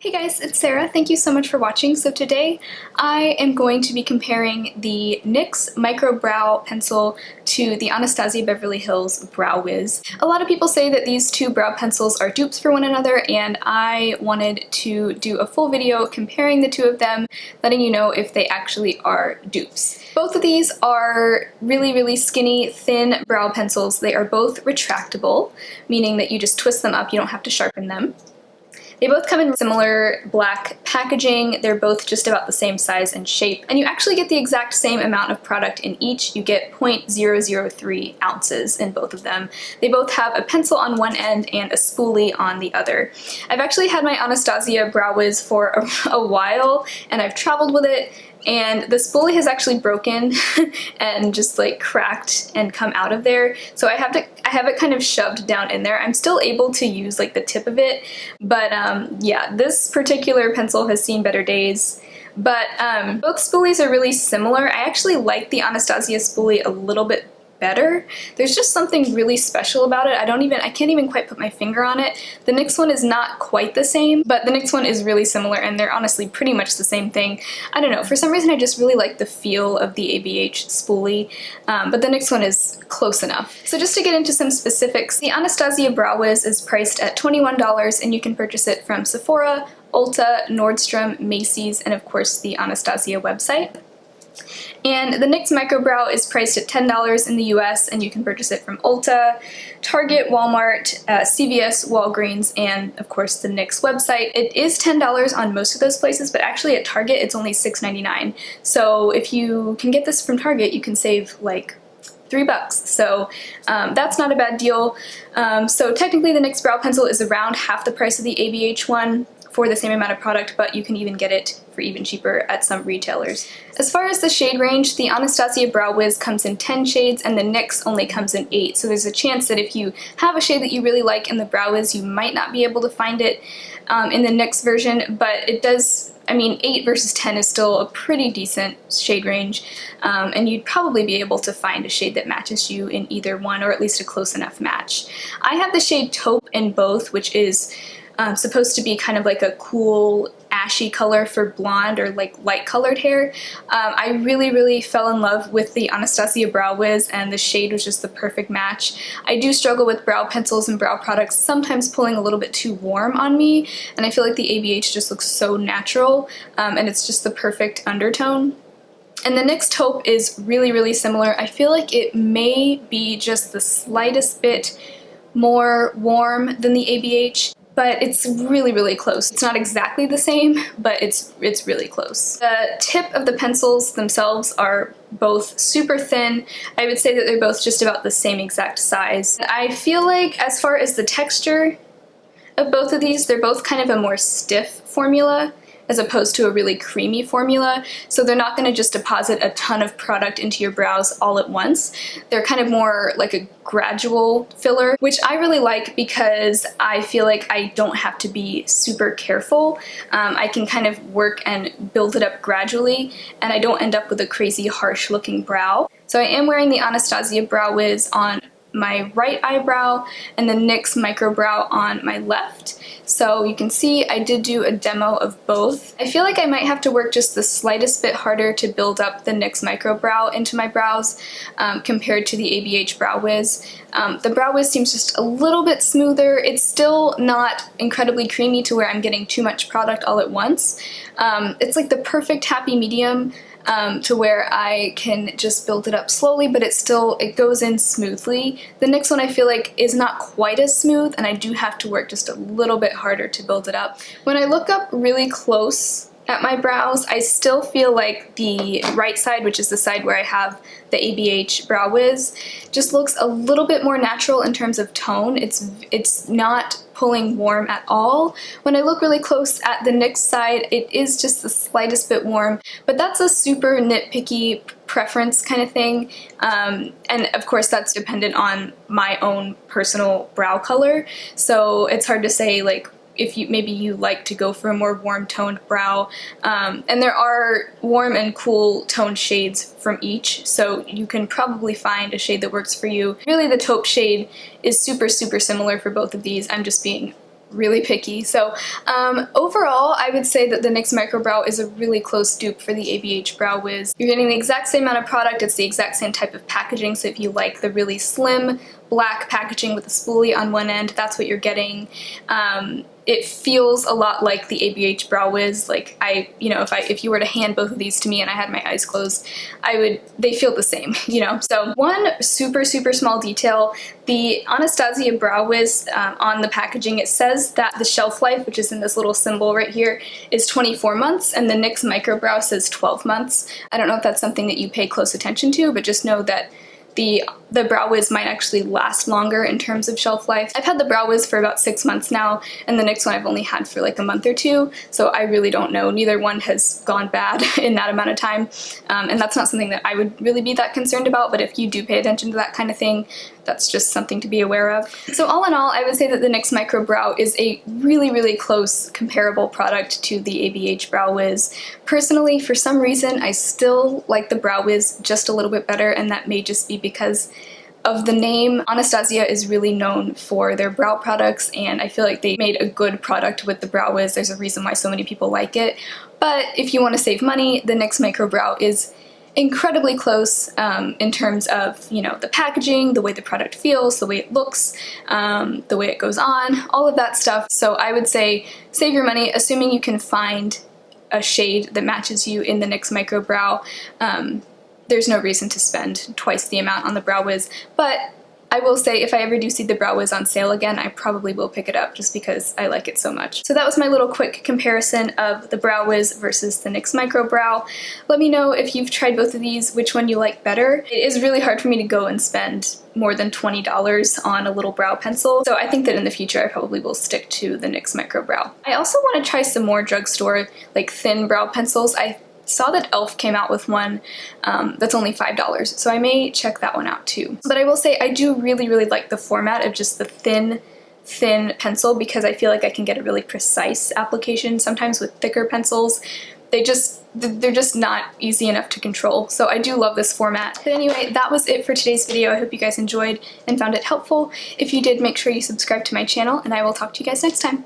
Hey guys, it's Sarah. Thank you so much for watching. So today I am going to be comparing the NYX Micro Brow pencil to the Anastasia Beverly Hills Brow WIZ. A lot of people say that these two brow pencils are dupes for one another, and I wanted to do a full video comparing the two of them, letting you know if they actually are dupes. Both of these are really skinny, thin brow pencils. They are both retractable, meaning that you just twist them up, you don't have to sharpen them. They both come in similar black packaging. They're both just about the same size and shape, and you actually get the exact same amount of product in each. You get 0.003 ounces in both of them. They both have a pencil on one end and a spoolie on the other. I've actually had my Anastasia Brow WIZ for a while, and I've traveled with it, and the spoolie has actually broken and just like cracked and come out of there, so I have it kind of shoved down in there. I'm still able to use like the tip of it, but yeah, this particular pencil has seen better days. But both spoolies are really similar. I actually like the Anastasia spoolie a little bit better. There's just something really special about it. I can't even quite put my finger on it. The NYX one is not quite the same, but the NYX one is really similar, and they're honestly pretty much the same thing. I don't know, for some reason I just really like the feel of the ABH spoolie, but the NYX one is close enough. So just to get into some specifics, the Anastasia Brow WIZ is priced at $21, and you can purchase it from Sephora, Ulta, Nordstrom, Macy's, and of course the Anastasia website. And the NYX Micro Brow is priced at $10 in the US, and you can purchase it from Ulta, Target, Walmart, CVS, Walgreens, and of course the NYX website. It is $10 on most of those places, but actually at Target it's only $6.99. So if you can get this from Target, you can save like $3. So that's not a bad deal. So technically the NYX Brow Pencil is around half the price of the ABH one for the same amount of product, but you can even get it for even cheaper at some retailers. As far as the shade range, the Anastasia Brow WIZ comes in 10 shades and the NYX only comes in 8, so there's a chance that if you have a shade that you really like in the Brow WIZ, you might not be able to find it in the NYX version, but it does, I mean, 8 versus 10 is still a pretty decent shade range, and you'd probably be able to find a shade that matches you in either one, or at least a close enough match. I have the shade Taupe in both, which is supposed to be kind of like a cool ashy color for blonde or like light colored hair. I really fell in love with the Anastasia Brow WIZ, and the shade was just the perfect match. I do struggle with brow pencils and brow products sometimes pulling a little bit too warm on me, and I feel like the ABH just looks so natural, and it's just the perfect undertone. And the NYX Taupe is really similar. I feel like it may be just the slightest bit more warm than the ABH, but it's really close. It's not exactly the same, but it's really close. The tip of the pencils themselves are both super thin. I would say that they're both just about the same exact size. I feel like as far as the texture of both of these, they're both kind of a more stiff formula as opposed to a really creamy formula, so they're not going to just deposit a ton of product into your brows all at once. They're kind of more like a gradual filler, which I really like because I feel like I don't have to be super careful. I can kind of work and build it up gradually, and I don't end up with a crazy harsh looking brow. So I am wearing the Anastasia Brow WIZ on my right eyebrow and the NYX Micro Brow on my left. So you can see I did do a demo of both. I feel like I might have to work just the slightest bit harder to build up the NYX Micro Brow into my brows compared to the ABH Brow WIZ. The Brow WIZ seems just a little bit smoother. It's still not incredibly creamy to where I'm getting too much product all at once. It's like the perfect happy medium to where I can just build it up slowly, but it goes in smoothly. The NYX one I feel like is not quite as smooth, and I do have to work just a little bit harder to build it up. When I look up really close at my brows, I still feel like the right side, which is the side where I have the ABH Brow WIZ, just looks a little bit more natural in terms of tone. It's not pulling warm at all. When I look really close at the NYX side, it is just the slightest bit warm, but that's a super nitpicky preference kind of thing, and of course that's dependent on my own personal brow color, so it's hard to say like if maybe you like to go for a more warm toned brow, and there are warm and cool toned shades from each, so you can probably find a shade that works for you. Really the taupe shade is super similar for both of these. I'm just being really picky. So overall, I would say that the NYX Micro Brow is a really close dupe for the ABH Brow Wiz. You're getting the exact same amount of product, it's the exact same type of packaging, so if you like the really slim black packaging with a spoolie on one end, that's what you're getting. It feels a lot like the ABH Brow Wiz. Like if you were to hand both of these to me and I had my eyes closed, they feel the same, you know? So one super small detail, the Anastasia Brow Wiz on the packaging, it says that the shelf life, which is in this little symbol right here, is 24 months, and the NYX Micro Brow says 12 months. I don't know if that's something that you pay close attention to, but just know that the Brow Wiz might actually last longer in terms of shelf life. I've had the Brow Wiz for about 6 months now, and the NYX one I've only had for like a month or two, so I really don't know. Neither one has gone bad in that amount of time, and that's not something that I would really be that concerned about, but if you do pay attention to that kind of thing, that's just something to be aware of. So all in all, I would say that the NYX Micro Brow is a really close comparable product to the ABH Brow Wiz. Personally, for some reason, I still like the Brow Wiz just a little bit better, and that may just be because of the name. Anastasia is really known for their brow products, and I feel like they made a good product with the Brow Wiz. There's a reason why so many people like it. But if you want to save money, the NYX Micro Brow is incredibly close in terms of, you know, the packaging, the way the product feels, the way it looks, the way it goes on, all of that stuff. So I would say save your money, assuming you can find a shade that matches you in the NYX Micro Brow. There's no reason to spend twice the amount on the Brow Wiz, but I will say if I ever do see the Brow Wiz on sale again, I probably will pick it up just because I like it so much. So that was my little quick comparison of the Brow Wiz versus the NYX Micro Brow. Let me know if you've tried both of these, which one you like better. It is really hard for me to go and spend more than $20 on a little brow pencil, so I think that in the future I probably will stick to the NYX Micro Brow. I also want to try some more drugstore like thin brow pencils. I saw that e.l.f. came out with one that's only $5, so I may check that one out too. But I will say I do really like the format of just the thin pencil, because I feel like I can get a really precise application. Sometimes with thicker pencils, they're just not easy enough to control. So I do love this format. But anyway, that was it for today's video. I hope you guys enjoyed and found it helpful. If you did, make sure you subscribe to my channel, and I will talk to you guys next time.